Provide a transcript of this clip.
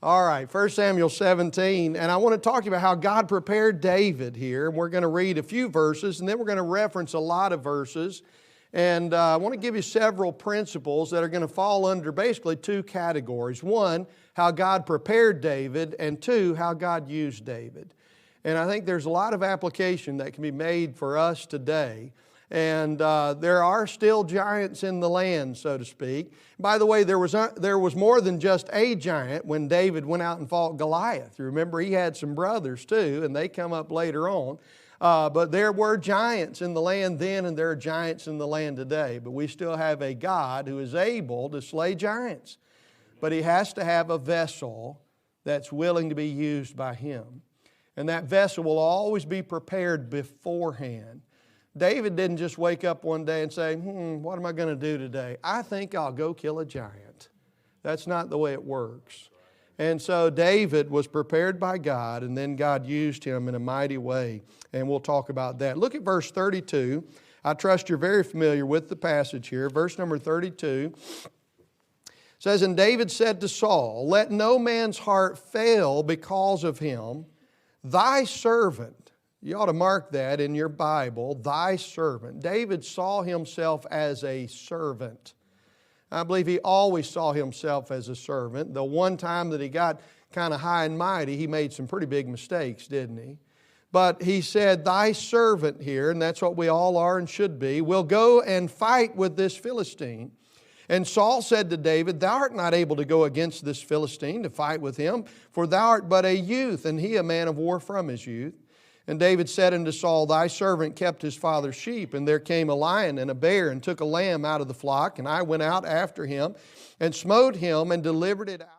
All right, 1 Samuel 17, and I want to talk to you about how God prepared David here. And we're going to read a few verses, and then we're going to reference a lot of verses. And I want to give you several principles that are going to fall under basically two categories. One, how God prepared David, and two, how God used David. And I think there's a lot of application that can be made for us today. And there are still giants in the land, so to speak. By the way, there was more than just a giant when David went out and fought Goliath. You remember he had some brothers too, and they come up later on. But there were giants in the land then, and there are giants in the land today. But we still have a God who is able to slay giants. But He has to have a vessel that's willing to be used by Him. And that vessel will always be prepared beforehand. David didn't just wake up one day and say, what am I going to do today? I think I'll go kill a giant. That's not the way it works. And so David was prepared by God, and then God used him in a mighty way. And we'll talk about that. Look at verse 32. I trust you're very familiar with the passage here. Verse number 32 says, And David said to Saul, Let no man's heart fail because of him. Thy servant. You ought to mark that in your Bible, thy servant. David saw himself as a servant. I believe he always saw himself as a servant. The one time that he got kind of high and mighty, he made some pretty big mistakes, didn't he? But he said, thy servant here, and that's what we all are and should be, will go and fight with this Philistine. And Saul said to David, Thou art not able to go against this Philistine to fight with him, for thou art but a youth, and he a man of war from his youth. And David said unto Saul, Thy servant kept his father's sheep, and there came a lion and a bear, and took a lamb out of the flock, and I went out after him, and smote him, and delivered it out.